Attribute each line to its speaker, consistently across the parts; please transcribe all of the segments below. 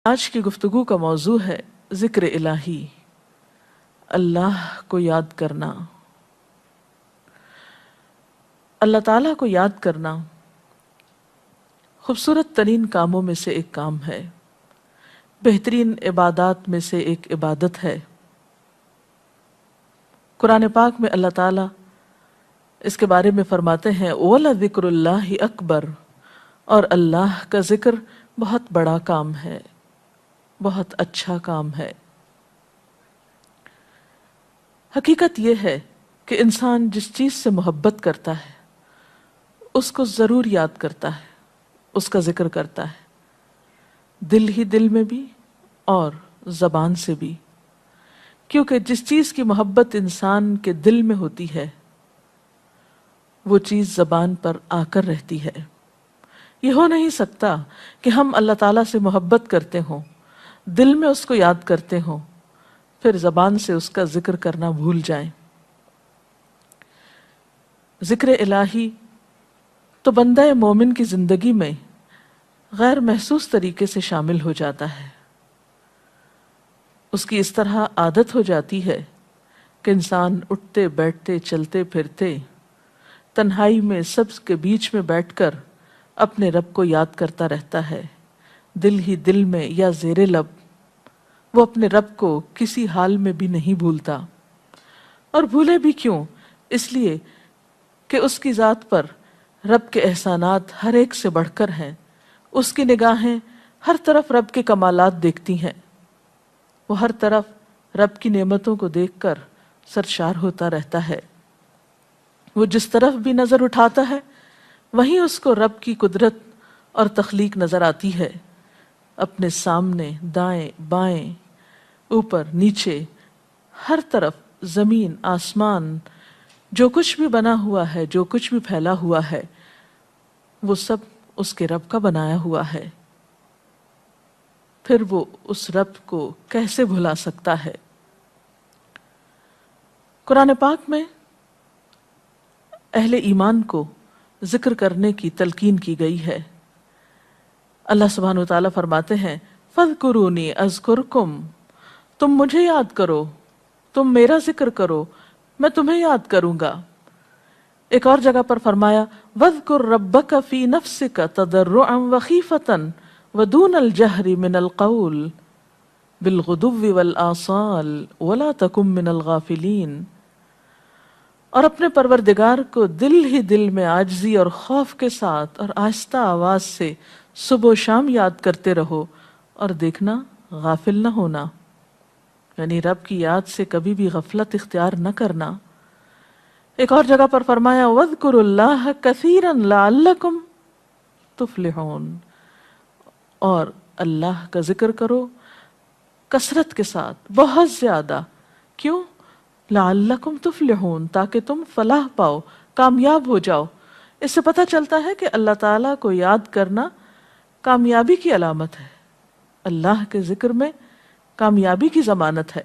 Speaker 1: آج کی گفتگو کا موضوع ہے ذکر الہی، اللہ کو یاد کرنا۔ اللہ تعالیٰ کو یاد کرنا خوبصورت ترین کاموں میں سے ایک کام ہے، بہترین عبادات میں سے ایک عبادت ہے۔ قرآن پاک میں اللہ تعالیٰ اس کے بارے میں فرماتے ہیں وَلَذِكْرُ اللَّهِ أَكْبَرُ، اور اللہ کا ذکر بہت بڑا کام ہے، بہت اچھا کام ہے۔ حقیقت یہ ہے کہ انسان جس چیز سے محبت کرتا ہے اس کو ضرور یاد کرتا ہے، اس کا ذکر کرتا ہے، دل ہی دل میں بھی اور زبان سے بھی، کیونکہ جس چیز کی محبت انسان کے دل میں ہوتی ہے وہ چیز زبان پر آ کر رہتی ہے۔ یہ ہو نہیں سکتا کہ ہم اللہ تعالیٰ سے محبت کرتے ہوں، دل میں اس کو یاد کرتے ہوں، پھر زبان سے اس کا ذکر کرنا بھول جائیں۔ ذکر الہی تو بندہ مومن کی زندگی میں غیر محسوس طریقے سے شامل ہو جاتا ہے۔ اس کی اس طرح عادت ہو جاتی ہے کہ انسان اٹھتے بیٹھتے چلتے پھرتے تنہائی میں سب کے بیچ میں بیٹھ کر اپنے رب کو یاد کرتا رہتا ہے، دل ہی دل میں یا زیر لب۔ وہ اپنے رب کو کسی حال میں بھی نہیں بھولتا، اور بھولے بھی کیوں؟ اس لیے کہ اس کی ذات پر رب کے احسانات ہر ایک سے بڑھ کر ہیں، اس کی نگاہیں ہر طرف رب کے کمالات دیکھتی ہیں، وہ ہر طرف رب کی نعمتوں کو دیکھ کر سرشار ہوتا رہتا ہے۔ وہ جس طرف بھی نظر اٹھاتا ہے وہیں اس کو رب کی قدرت اور تخلیق نظر آتی ہے، اپنے سامنے، دائیں بائیں، اوپر نیچے، ہر طرف زمین آسمان، جو کچھ بھی بنا ہوا ہے، جو کچھ بھی پھیلا ہوا ہے، وہ سب اس کے رب کا بنایا ہوا ہے۔ پھر وہ اس رب کو کیسے بھلا سکتا ہے؟ قرآن پاک میں اہل ایمان کو ذکر کرنے کی تلقین کی گئی ہے۔ اللہ سبحانہ وتعالیٰ فرماتے ہیں فَاذْكُرُونِي أَذْكُرْكُمْ، تم مجھے یاد کرو، تم میرا ذکر کرو، میں تمہیں یاد کروں گا۔ ایک اور جگہ پر فرمایا وَاذْكُرْ رَبَّكَ فِي نَفْسِكَ تَضَرُّعًا وَخِيفَةً وَدُونَ الْجَهْرِ مِنَ الْقَوْلِ بِالْغُدُوِّ وَالْآصَالِ وَلَا تَكُن مِّنَ الْغَافِلِينَ، اور اپنے پروردگار کو دل ہی دل میں عاجزی اور خوف کے ساتھ اور آہستہ آواز سے صبح و شام یاد کرتے رہو، اور دیکھنا غافل نہ ہونا، یعنی رب کی یاد سے کبھی بھی غفلت اختیار نہ کرنا۔ ایک اور جگہ پر فرمایا وَاذْكُرُوا اللَّهَ كَثِيرًا لَعَلَّكُمْ تُفْلِحُونَ، اور اللہ کا ذکر کرو کثرت کے ساتھ، بہت زیادہ۔ کیوں؟ لعلکم تفلحون، تاکہ تم فلاح پاؤ، کامیاب ہو جاؤ۔ اس سے پتہ چلتا ہے کہ اللہ تعالیٰ کو یاد کرنا کامیابی کی علامت ہے، اللہ کے ذکر میں کامیابی کی ضمانت ہے۔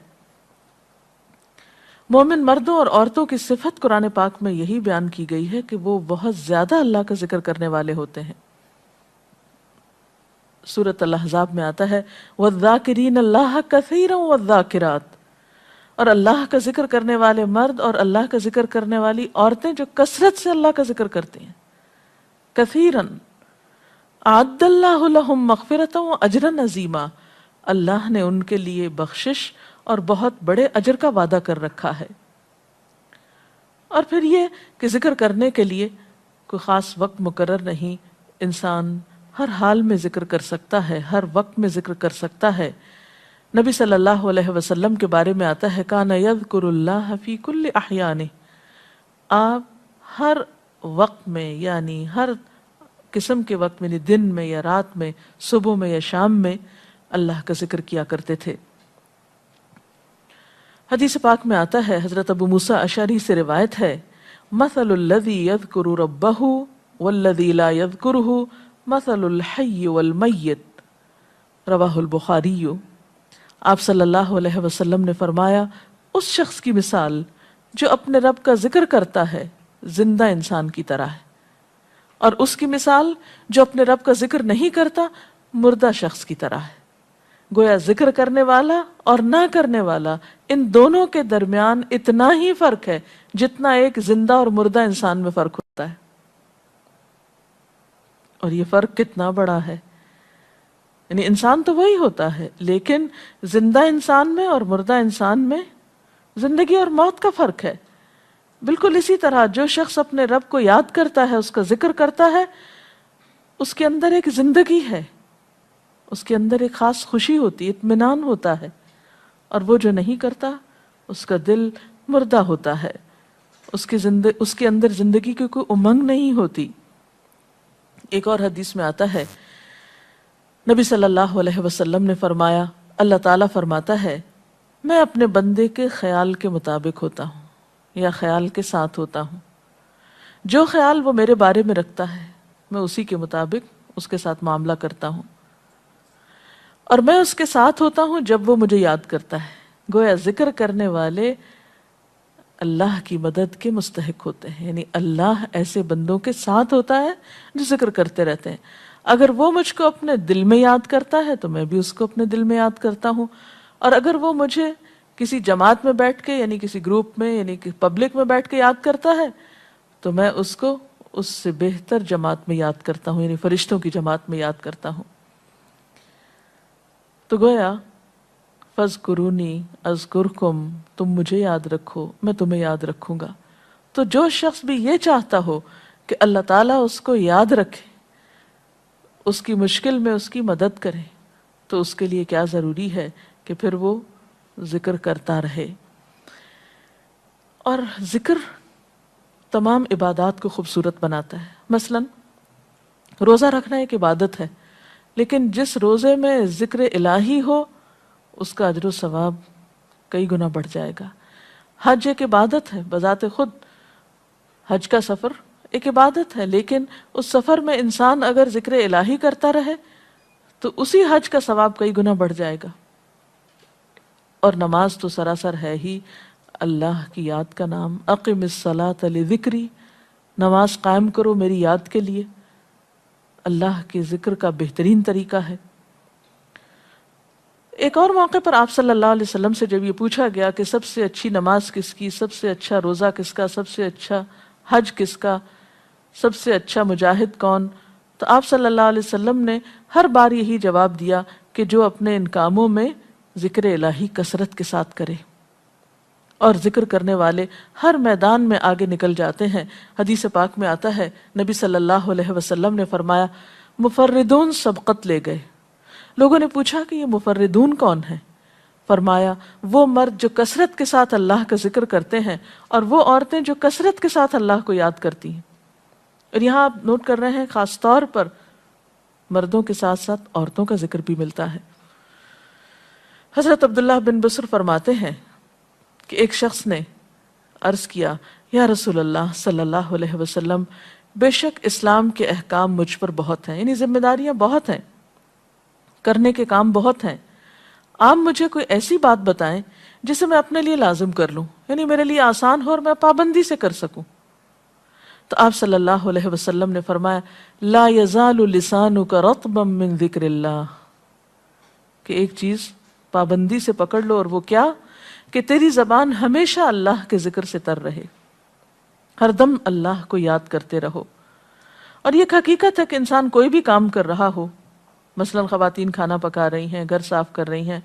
Speaker 1: مومن مردوں اور عورتوں کی صفت قرآن پاک میں یہی بیان کی گئی ہے کہ وہ بہت زیادہ اللہ کا ذکر کرنے والے ہوتے ہیں۔ سورۃ الاحزاب میں آتا ہے وَالذَّاكِرِينَ اللَّهَ كَثِيرًا وَالذَّاكِرَاتِ، اور اللہ کا ذکر کرنے والے مرد اور اللہ کا ذکر کرنے والی عورتیں جو کثرت سے اللہ کا ذکر کرتی ہیں۔ کثیراً اعد اللہ لہم مغفرۃ واجرا عظیما، اللہ نے ان کے لیے بخشش اور بہت بڑے اجر کا وعدہ کر رکھا ہے۔ اور پھر یہ کہ ذکر کرنے کے لیے کوئی خاص وقت مقرر نہیں، انسان ہر حال میں ذکر کر سکتا ہے، ہر وقت میں ذکر کر سکتا ہے۔ نبی صلی اللہ علیہ وسلم کے بارے میں آتا ہے کان یذکر اللہ فی کل احیانہ، آپ ہر وقت میں، یعنی ہر قسم کے وقت میں، یعنی دن میں یا رات میں، صبح میں یا شام میں اللہ کا ذکر کیا کرتے تھے۔ حدیث پاک میں آتا ہے، حضرت ابو موسیٰ اشعری سے روایت ہے مثل الذی یذکر ربہ والذی لا یذکرہ مثل الحی والمیت، رواہ البخاری۔ آپ صلی اللہ علیہ وسلم نے فرمایا اس شخص کی مثال جو اپنے رب کا ذکر کرتا ہے زندہ انسان کی طرح ہے، اور اس کی مثال جو اپنے رب کا ذکر نہیں کرتا مردہ شخص کی طرح ہے۔ گویا ذکر کرنے والا اور نہ کرنے والا ان دونوں کے درمیان اتنا ہی فرق ہے جتنا ایک زندہ اور مردہ انسان میں فرق ہوتا ہے. اور یہ فرق کتنا بڑا ہے. یعنی انسان تو وہی ہوتا ہے، لیکن زندہ انسان میں اور مردہ انسان میں زندگی اور موت کا فرق ہے. بالکل اسی طرح جو شخص اپنے رب کو یاد کرتا ہے، اس کا ذکر کرتا ہے، اس کے اندر ایک زندگی ہے، اس کے اندر ایک خاص خوشی ہوتی ہے، اطمینان ہوتا ہے. اور وہ جو نہیں کرتا اس کا دل مردہ ہوتا ہے، اس کے اندر زندگی کی کوئی امنگ نہیں ہوتی. ایک اور حدیث میں آتا ہے، نبی صلی اللہ علیہ وسلم نے فرمایا، اللہ تعالیٰ فرماتا ہے میں اپنے بندے کے خیال کے مطابق ہوتا ہوں یا خیال کے ساتھ ہوتا ہوں. جو خیال وہ میرے بارے میں رکھتا ہے میں اسی کے مطابق اس کے ساتھ معاملہ کرتا ہوں، اور میں اس کے ساتھ ہوتا ہوں جب وہ مجھے یاد کرتا ہے. گویا ذکر کرنے والے اللہ کی مدد کے مستحق ہوتے ہیں. یعنی اللہ ایسے بندوں کے ساتھ ہوتا ہے جو ذکر کرتے رہتے ہیں. اگر وہ مجھ کو اپنے دل میں یاد کرتا ہے تو میں بھی اس کو اپنے دل میں یاد کرتا ہوں، اور اگر وہ مجھے کسی جماعت میں بیٹھ کے یعنی کسی گروپ میں یعنی پبلک میں بیٹھ کے یاد کرتا ہے تو میں اس کو اس سے بہتر جماعت میں یاد کرتا ہوں، یعنی فرشتوں کی جماعت میں یاد کرتا ہوں. تو گویا فَاذْكُرُونِي أَذْكُرْكُمْ، تم مجھے یاد رکھو میں تمہیں یاد رکھوں گا. تو جو شخص بھی یہ چاہتا ہو کہ اللہ تعالیٰ اس کو یاد رکھے، اس کی مشکل میں اس کی مدد کرے، تو اس کے لیے کیا ضروری ہے کہ پھر وہ ذکر کرتا رہے. اور ذکر تمام عبادات کو خوبصورت بناتا ہے. مثلا روزہ رکھنا ایک عبادت ہے، لیکن جس روزے میں ذکر الہی ہو اس کا اجر و ثواب کئی گنا بڑھ جائے گا. حج ایک عبادت ہے بذات خود، حج کا سفر ایک عبادت ہے، لیکن اس سفر میں انسان اگر ذکر الہی کرتا رہے تو اسی حج کا ثواب کئی گنا بڑھ جائے گا. اور نماز تو سراسر ہے ہی اللہ کی یاد کا نام. اقم الصلاۃ لذکری، نماز قائم کرو میری یاد کے لیے. اللہ کے ذکر کا بہترین طریقہ ہے. ایک اور موقع پر آپ صلی اللہ علیہ وسلم سے جب یہ پوچھا گیا کہ سب سے اچھی نماز کس کی، سب سے اچھا روزہ کس کا، سب سے اچھا حج کس کا، سب سے اچھا مجاہد کون، تو آپ صلی اللہ علیہ وسلم نے ہر بار یہی جواب دیا کہ جو اپنے ان کاموں میں ذکر الہی کثرت کے ساتھ کرے. اور ذکر کرنے والے ہر میدان میں آگے نکل جاتے ہیں. حدیث پاک میں آتا ہے نبی صلی اللہ علیہ وسلم نے فرمایا مفردون سبقت لے گئے. لوگوں نے پوچھا کہ یہ مفردون کون ہیں؟ فرمایا وہ مرد جو کثرت کے ساتھ اللہ کا ذکر کرتے ہیں اور وہ عورتیں جو کثرت کے ساتھ اللہ کو یاد کرتی ہیں. اور یہاں آپ نوٹ کر رہے ہیں خاص طور پر مردوں کے ساتھ ساتھ عورتوں کا ذکر بھی ملتا ہے. حضرت عبداللہ بن بصر فرماتے ہیں کہ ایک شخص نے عرض کیا یا رسول اللہ صلی اللہ علیہ وسلم، بے شک اسلام کے احکام مجھ پر بہت ہیں، یعنی ذمہ داریاں بہت ہیں، کرنے کے کام بہت ہیں. آپ مجھے کوئی ایسی بات بتائیں جسے میں اپنے لیے لازم کر لوں، یعنی میرے لیے آسان ہو اور میں پابندی سے کر سکوں. تو آپ صلی اللہ علیہ وسلم نے فرمایا لا یزال لسانک رطبا من ذکر اللہ، کہ ایک چیز پابندی سے پکڑ لو، اور وہ کیا کہ تیری زبان ہمیشہ اللہ کے ذکر سے تر رہے، ہر دم اللہ کو یاد کرتے رہو. اور یہ ایک حقیقت ہے کہ انسان کوئی بھی کام کر رہا ہو، مثلا خواتین کھانا پکا رہی ہیں، گھر صاف کر رہی ہیں،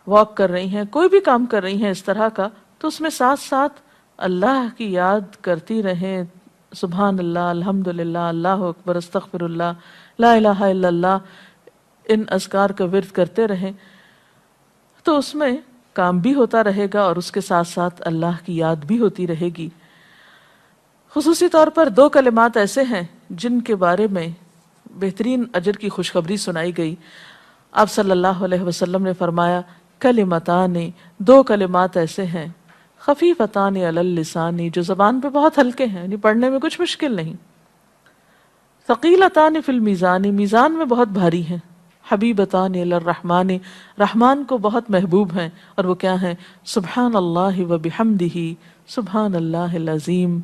Speaker 1: واک کر رہی ہیں، کوئی بھی کام کر رہی ہیں اس طرح کا، تو اس میں ساتھ ساتھ اللہ کی یاد کرتی رہیں. سبحان اللہ، الحمدللہ، اللہ اکبر، استغفر اللہ، لا الہ الا اللہ، ان اذکار کا ورد کرتے رہیں، تو اس میں کام بھی ہوتا رہے گا اور اس کے ساتھ ساتھ اللہ کی یاد بھی ہوتی رہے گی. خصوصی طور پر دو کلمات ایسے ہیں جن کے بارے میں بہترین اجر کی خوشخبری سنائی گئی. آپ صلی اللہ علیہ وسلم نے فرمایا کلمتان، دو کلمات ایسے ہیں خفیفتان علی اللسان، جو زبان پہ بہت ہلکے ہیں، یعنی پڑھنے میں کچھ مشکل نہیں. ثقیلتان فی المیزان، میزان میں بہت بھاری ہیں. حبیبتان الی الرحمن، رحمان کو بہت محبوب ہیں. اور وہ کیا ہیں؟ سبحان اللہ و بحمدہ، سبحان اللہ العظیم.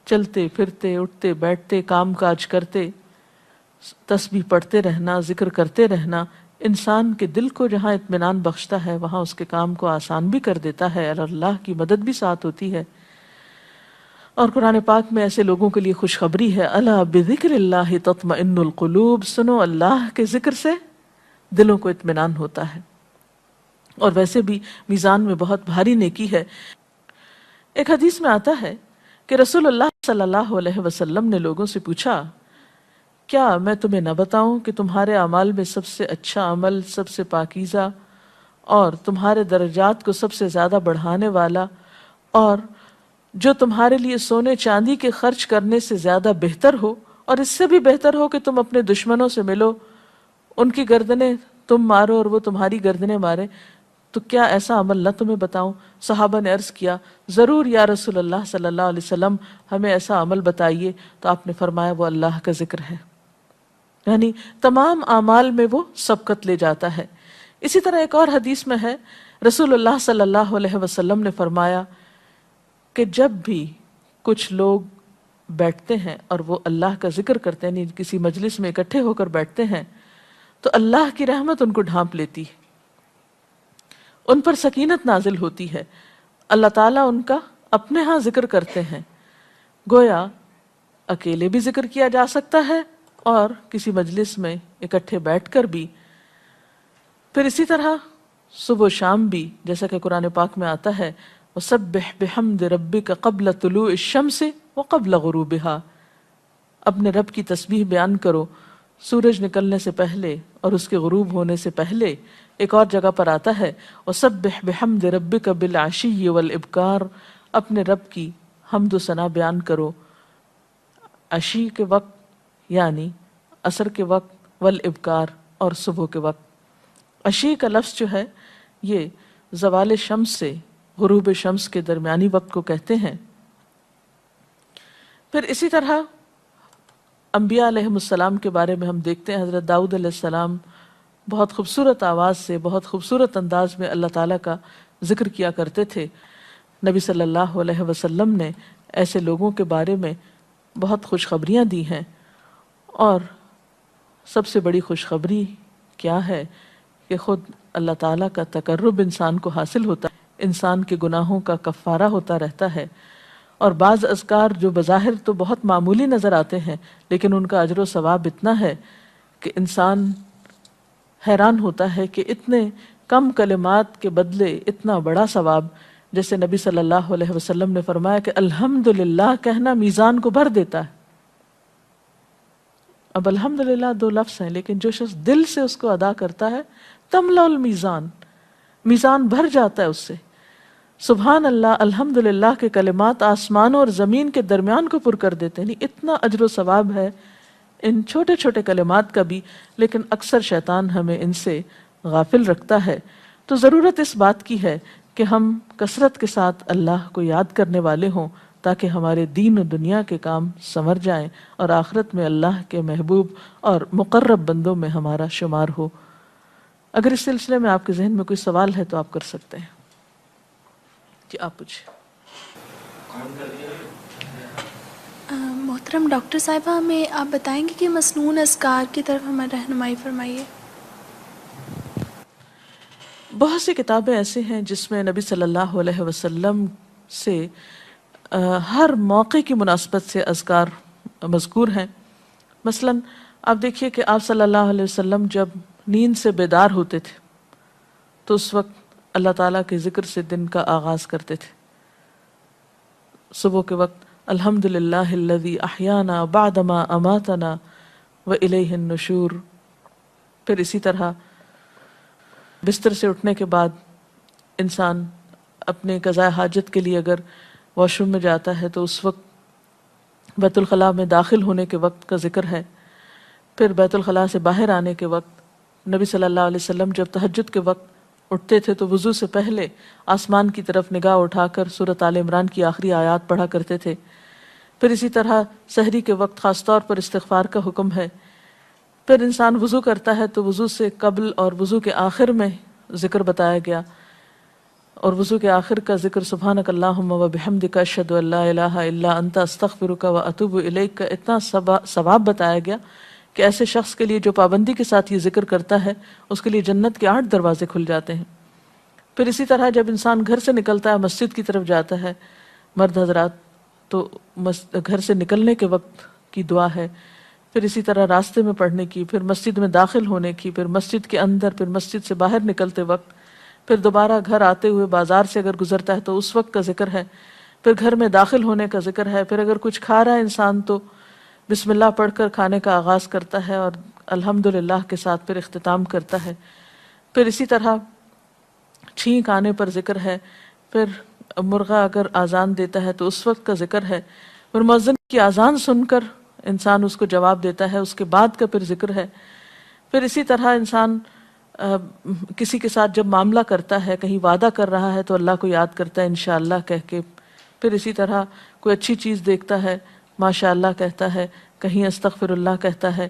Speaker 1: چلتے پھرتے، اٹھتے بیٹھتے، کام کاج کرتے، تسبیح پڑھتے رہنا، ذکر کرتے رہنا، انسان کے دل کو جہاں اطمینان بخشتا ہے وہاں اس کے کام کو آسان بھی کر دیتا ہے، اور اللہ کی مدد بھی ساتھ ہوتی ہے۔ اور قرآن پاک میں ایسے لوگوں کے لیے خوشخبری ہے، الا بذکر اللہ تطمئن القلوب، سنو اللہ کے ذکر سے دلوں کو اطمینان ہوتا ہے۔ اور ویسے بھی میزان میں بہت بھاری نیکی ہے۔ ایک حدیث میں آتا ہے کہ رسول اللہ صلی اللہ علیہ وسلم نے لوگوں سے پوچھا، کیا میں تمہیں نہ بتاؤں کہ تمہارے اعمال میں سب سے اچھا عمل، سب سے پاکیزہ اور تمہارے درجات کو سب سے زیادہ بڑھانے والا، اور جو تمہارے لیے سونے چاندی کے خرچ کرنے سے زیادہ بہتر ہو، اور اس سے بھی بہتر ہو کہ تم اپنے دشمنوں سے ملو، ان کی گردنیں تم مارو اور وہ تمہاری گردنیں مارے، تو کیا ایسا عمل نہ تمہیں بتاؤں؟ صحابہ نے عرض کیا، ضرور یا رسول اللہ صلی اللہ علیہ وسلم، ہمیں ایسا عمل بتائیے۔ تو آپ نے فرمایا وہ اللہ کا ذکر ہے، یعنی تمام اعمال میں وہ سبقت لے جاتا ہے۔ اسی طرح ایک اور حدیث میں ہے، رسول اللہ صلی اللہ علیہ وسلم نے فرمایا کہ جب بھی کچھ لوگ بیٹھتے ہیں اور وہ اللہ کا ذکر کرتے ہیں، یعنی کسی مجلس میں اکٹھے ہو کر بیٹھتے ہیں، تو اللہ کی رحمت ان کو ڈھانپ لیتی ہے، ان پر سکینت نازل ہوتی ہے، اللہ تعالیٰ ان کا اپنے ہاں ذکر کرتے ہیں۔ گویا اکیلے بھی ذکر کیا جا سکتا ہے اور کسی مجلس میں اکٹھے بیٹھ کر بھی۔ پھر اسی طرح صبح و شام بھی، جیسا کہ قرآن پاک میں آتا ہے، وَسَبِّحْ بِحَمْدِ رَبِّكَ قَبْلَ طُلُوعِ الشَّمْسِ وَقَبْلَ غُرُوبِهَا، اپنے رب کی تسبیح بیان کرو سورج نکلنے سے پہلے اور اس کے غروب ہونے سے پہلے۔ ایک اور جگہ پر آتا ہے وَسَبِّحْ بِحَمْدِ رَبِّكَ بِالْعَشِيِّ وَالْإِبْكَارِ، اپنے رب کی حمد و ثنا بیان کرو عشی کے وقت یعنی عصر کے وقت، والابکار اور صبح کے وقت۔ عشی کا لفظ جو ہے یہ زوال شمس سے غروب شمس کے درمیانی وقت کو کہتے ہیں۔ پھر اسی طرح انبیاء علیہ السلام کے بارے میں ہم دیکھتے ہیں، حضرت داؤد علیہ السلام بہت خوبصورت آواز سے، بہت خوبصورت انداز میں اللہ تعالیٰ کا ذکر کیا کرتے تھے۔ نبی صلی اللہ علیہ وسلم نے ایسے لوگوں کے بارے میں بہت خوشخبریاں دی ہیں، اور سب سے بڑی خوشخبری کیا ہے کہ خود اللہ تعالیٰ کا تقرب انسان کو حاصل ہوتا ہے، انسان کے گناہوں کا کفارہ ہوتا رہتا ہے، اور بعض اذکار جو بظاہر تو بہت معمولی نظر آتے ہیں لیکن ان کا اجر و ثواب اتنا ہے کہ انسان حیران ہوتا ہے کہ اتنے کم کلمات کے بدلے اتنا بڑا ثواب۔ جیسے نبی صلی اللہ علیہ وسلم نے فرمایا کہ الحمدللہ کہنا میزان کو بھر دیتا ہے۔ اب الحمدللہ دو لفظ ہیں، لیکن جو شخص دل سے اس کو ادا کرتا ہے تملا المیزان، میزان بھر جاتا ہے اس سے۔ سبحان اللہ، الحمدللہ کے کلمات آسمانوں اور زمین کے درمیان کو پر کر دیتے ہیں، اتنا اجر و ثواب ہے ان چھوٹے چھوٹے کلمات کا بھی، لیکن اکثر شیطان ہمیں ان سے غافل رکھتا ہے۔ تو ضرورت اس بات کی ہے کہ ہم کثرت کے ساتھ اللہ کو یاد کرنے والے ہوں، تاکہ ہمارے دین و دنیا کے کام سنور جائیں اور آخرت میں اللہ کے محبوب اور مقرب بندوں میں ہمارا شمار ہو۔ اگر اس سلسلے میں آپ کے ذہن میں کوئی سوال ہے تو آپ کر سکتے ہیں۔ جی آپ پوچھیں۔
Speaker 2: محترم ڈاکٹر صاحبہ، ہمیں آپ بتائیں گے کہ مسنون اذکار کی طرف ہمیں رہنمائی فرمائیے۔
Speaker 1: بہت سی کتابیں ایسے ہیں جس میں نبی صلی اللہ علیہ وسلم سے ہر موقع کی مناسبت سے اذکار مذکور ہیں۔ مثلا آپ دیکھیے کہ آپ صلی اللہ علیہ وسلم جب نیند سے بیدار ہوتے تھے تو اس وقت اللہ تعالیٰ کے ذکر سے دن کا آغاز کرتے تھے۔ صبح کے وقت الحمدللہ الذی احیانا بعدما اماتنا والیہ النشور۔ پھر اسی طرح بستر سے اٹھنے کے بعد انسان اپنے قضاء حاجت کے لیے اگر واش روم میں جاتا ہے تو اس وقت بیت الخلاء میں داخل ہونے کے وقت کا ذکر ہے۔ پھر بیت الخلاء سے باہر آنے کے وقت نبی صلی اللہ علیہ وسلم جب تہجد کے وقت اٹھتے تھے تو وضو سے پہلے آسمان کی طرف نگاہ اٹھا کر سورۃ آل عمران کی آخری آیات پڑھا کرتے تھے۔ پھر اسی طرح سحری کے وقت خاص طور پر استغفار کا حکم ہے۔ پھر انسان وضو کرتا ہے تو وضو سے قبل اور وضو کے آخر میں ذکر بتایا گیا، اور وضو کے آخر کا ذکر سبحانک اللہم و بحمدک اشہد ان لا الہ الا انت استغفرک و اتوب الیک کا اتنا ثواب بتایا گیا کہ ایسے شخص کے لیے جو پابندی کے ساتھ یہ ذکر کرتا ہے اس کے لیے جنت کے 8 دروازے کھل جاتے ہیں۔ پھر اسی طرح جب انسان گھر سے نکلتا ہے، مسجد کی طرف جاتا ہے، مرد حضرات، تو گھر سے نکلنے کے وقت کی دعا ہے، پھر اسی طرح راستے میں پڑھنے کی، پھر مسجد میں داخل ہونے کی، پھر مسجد کے اندر، پھر مسجد سے باہر نکلتے وقت، پھر دوبارہ گھر آتے ہوئے بازار سے اگر گزرتا ہے تو اس وقت کا ذکر ہے، پھر گھر میں داخل ہونے کا ذکر ہے، پھر اگر کچھ کھا رہا ہے انسان تو بسم اللہ پڑھ کر کھانے کا آغاز کرتا ہے اور الحمدللہ کے ساتھ پھر اختتام کرتا ہے، پھر اسی طرح چھینک آنے پر ذکر ہے، پھر مرغا اگر آزان دیتا ہے تو اس وقت کا ذکر ہے، پھر مؤذن کی آزان سن کر انسان اس کو جواب دیتا ہے، اس کے بعد کا پھر ذکر ہے، پھر اسی طرح انسان کسی کے ساتھ جب معاملہ کرتا ہے، کہیں وعدہ کر رہا ہے تو اللہ کو یاد کرتا ہے انشاءاللہ کہہ کے، پھر اسی طرح کوئی اچھی چیز دیکھتا ہے ماشاءاللہ کہتا ہے، کہیں استغفر اللہ کہتا ہے۔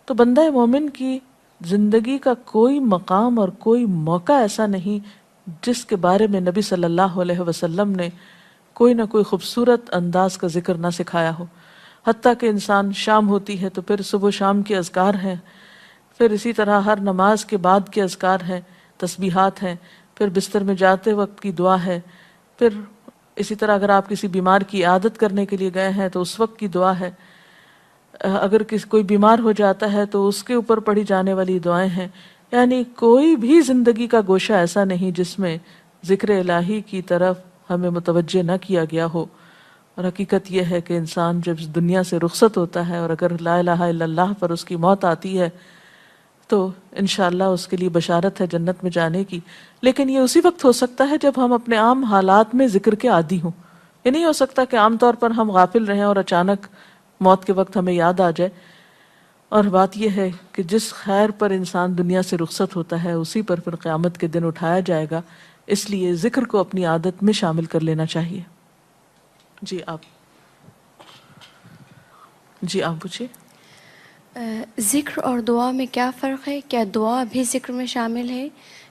Speaker 1: تو بندہ مومن کی زندگی کا کوئی مقام اور کوئی موقع ایسا نہیں جس کے بارے میں نبی صلی اللہ علیہ وسلم نے کوئی نہ کوئی خوبصورت انداز کا ذکر نہ سکھایا ہو۔ حتیٰ کہ انسان شام ہوتی ہے تو پھر صبح و شام کے اذکار ہیں، پھر اسی طرح ہر نماز کے بعد کے اذکار ہیں، تسبیحات ہیں، پھر بستر میں جاتے وقت کی دعا ہے، پھر اسی طرح اگر آپ کسی بیمار کی عیادت کرنے کے لیے گئے ہیں تو اس وقت کی دعا ہے، اگر کوئی بیمار ہو جاتا ہے تو اس کے اوپر پڑھی جانے والی دعائیں ہیں۔ یعنی کوئی بھی زندگی کا گوشہ ایسا نہیں جس میں ذکر الہی کی طرف ہمیں متوجہ نہ کیا گیا ہو۔ اور حقیقت یہ ہے کہ انسان جب اس دنیا سے رخصت ہوتا ہے اور اگر لا الہ الا اللہ پر اس کی موت آتی ہے تو انشاءاللہ اس کے لیے بشارت ہے جنت میں جانے کی، لیکن یہ اسی وقت ہو سکتا ہے جب ہم اپنے عام حالات میں ذکر کے عادی ہوں۔ یہ نہیں ہو سکتا کہ عام طور پر ہم غافل رہیں اور اچانک موت کے وقت ہمیں یاد آ جائے۔ اور بات یہ ہے کہ جس خیر پر انسان دنیا سے رخصت ہوتا ہے اسی پر پھر قیامت کے دن اٹھایا جائے گا، اس لیے ذکر کو اپنی عادت میں شامل کر لینا چاہیے۔ جی آپ پوچھیے۔
Speaker 2: ذکر اور دعا میں کیا فرق ہے؟ کیا دعا بھی ذکر میں شامل ہے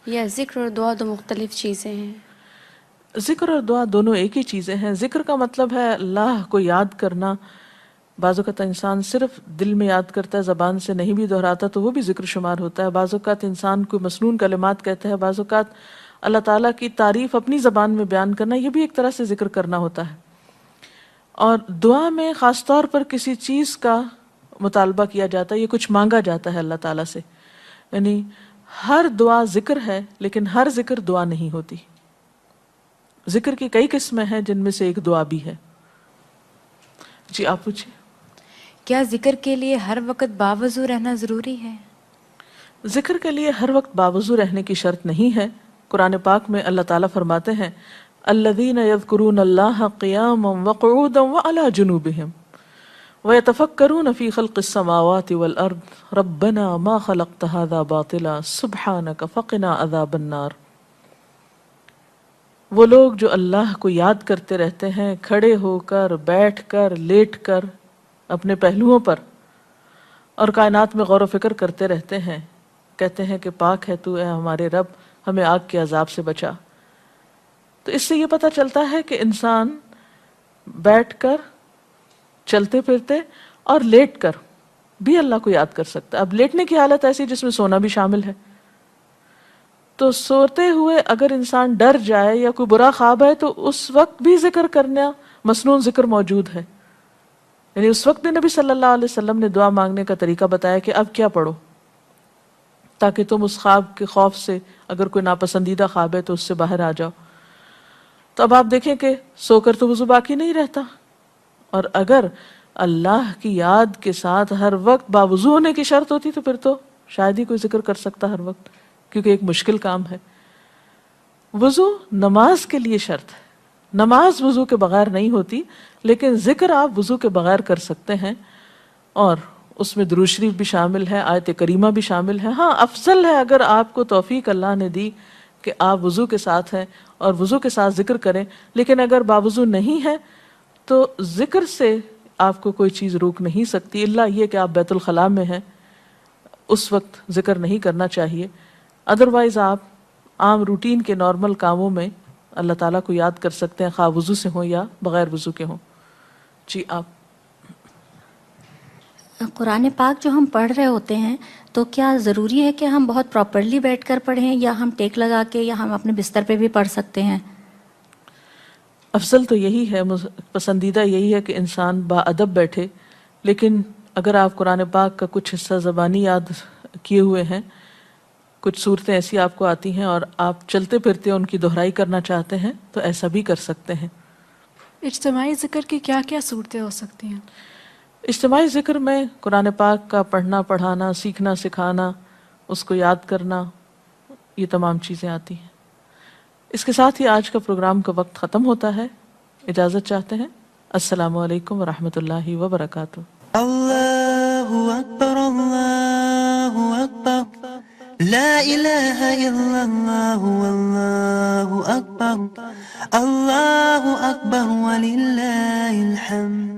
Speaker 2: یا ذکر اور دعا دو مختلف چیزیں ہیں؟
Speaker 1: ذکر اور دعا دونوں ایک ہی چیزیں ہیں۔ ذکر کا مطلب ہے اللہ کو یاد کرنا۔ بعض اوقات انسان صرف دل میں یاد کرتا ہے، زبان سے نہیں بھی دہراتا تو وہ بھی ذکر شمار ہوتا ہے۔ بعض اوقات انسان کوئی مسنون کلمات کہتا ہے، بعض اوقات اللہ تعالیٰ کی تعریف اپنی زبان میں بیان کرنا، یہ بھی ایک طرح سے ذکر کرنا ہوتا ہے۔ اور دعا میں خاص طور پر کسی چیز کا مطالبہ کیا جاتا ہے، یہ کچھ مانگا جاتا ہے اللہ تعالیٰ سے۔ یعنی ہر دعا ذکر ہے لیکن ہر ذکر دعا نہیں ہوتی۔ ذکر کی کئی قسمیں ہیں جن میں سے ایک دعا بھی ہے۔ جی آپ پوچھیے۔
Speaker 3: کیا ذکر کے لیے ہر وقت باوضو رہنا ضروری ہے؟
Speaker 1: ذکر کے لیے ہر وقت باوضو رہنے کی شرط نہیں ہے۔ قرآن پاک میں اللہ تعالیٰ فرماتے ہیں الذین یذکرون اللہ قیاما وقعودا وعلی جنوبہم ویتفکرون فی خلق السماوات والارض ربنا ما خلقت ھذا باطلا سبحانک فقنا عذاب النار۔ وہ لوگ جو اللہ کو یاد کرتے رہتے ہیں کھڑے ہو کر، بیٹھ کر، لیٹ کر، اپنے پہلوؤں پر، اور کائنات میں غور و فکر کرتے رہتے ہیں، کہتے ہیں کہ پاک ہے تو اے ہمارے رب، ہمیں آگ کے عذاب سے بچا۔ تو اس سے یہ پتہ چلتا ہے کہ انسان بیٹھ کر، چلتے پھرتے اور لیٹ کر بھی اللہ کو یاد کر سکتا ہے۔ اب لیٹنے کی حالت ایسی جس میں سونا بھی شامل ہے، تو سوتے ہوئے اگر انسان ڈر جائے یا کوئی برا خواب ہے تو اس وقت بھی ذکر کرنا، مسنون ذکر موجود ہے۔ یعنی اس وقت بھی نبی صلی اللہ علیہ وسلم نے دعا مانگنے کا طریقہ بتایا کہ اب کیا پڑھو، تاکہ تم اس خواب کے خوف سے، اگر کوئی ناپسندیدہ خواب ہے تو اس سے باہر آ جاؤ۔ تو اب آپ دیکھیں کہ سو کر تو وضو باقی نہیں رہتا، اور اگر اللہ کی یاد کے ساتھ ہر وقت باوضو ہونے کی شرط ہوتی تو پھر تو شاید ہی کوئی ذکر کر سکتا ہر وقت، کیونکہ ایک مشکل کام ہے۔ وضو نماز کے لیے شرط ہے، نماز وضو کے بغیر نہیں ہوتی، لیکن ذکر آپ وضو کے بغیر کر سکتے ہیں، اور اس میں درود شریف بھی شامل ہے، آیت کریمہ بھی شامل ہے۔ ہاں افضل ہے اگر آپ کو توفیق اللہ نے دی کہ آپ وضو کے ساتھ ہیں اور وضو کے ساتھ ذکر کریں، لیکن اگر باوضو نہیں ہے تو ذکر سے آپ کو کوئی چیز روک نہیں سکتی، الا یہ کہ آپ بیت الخلاء میں ہیں، اس وقت ذکر نہیں کرنا چاہیے۔ ادروائز آپ عام روٹین کے نارمل کاموں میں اللہ تعالیٰ کو یاد کر سکتے ہیں، خواہ وضو سے ہوں یا بغیر وضو کے ہوں۔ جی آپ
Speaker 4: قرآن پاک جو ہم پڑھ رہے ہوتے ہیں تو کیا ضروری ہے کہ ہم بہت پراپرلی بیٹھ کر پڑھیں یا ہم ٹیک لگا کے یا ہم اپنے بستر پہ بھی پڑھ سکتے ہیں؟
Speaker 1: افضل تو یہی ہے، پسندیدہ یہی ہے کہ انسان با ادب بیٹھے، لیکن اگر آپ قرآن پاک کا کچھ حصہ زبانی یاد کیے ہوئے ہیں، کچھ صورتیں ایسی آپ کو آتی ہیں اور آپ چلتے پھرتے ان کی دہرائی کرنا چاہتے ہیں تو ایسا بھی کر سکتے ہیں۔
Speaker 5: اجتماعی ذکر کی کیا کیا صورتیں ہو سکتی ہیں؟
Speaker 1: اجتماعی ذکر میں قرآن پاک کا پڑھنا، پڑھانا، سیکھنا، سکھانا، اس کو یاد کرنا، یہ تمام چیزیں آتی ہیں۔ اس کے ساتھ ہی آج کا پروگرام کا وقت ختم ہوتا ہے، اجازت چاہتے ہیں۔ السلام علیکم ورحمۃ اللہ وبرکاتہ۔
Speaker 6: اللہ اکبر، اللہ اکبر، لا الہ الا اللہ، اللہ اکبر، اللہ اکبر وللہ الحمد۔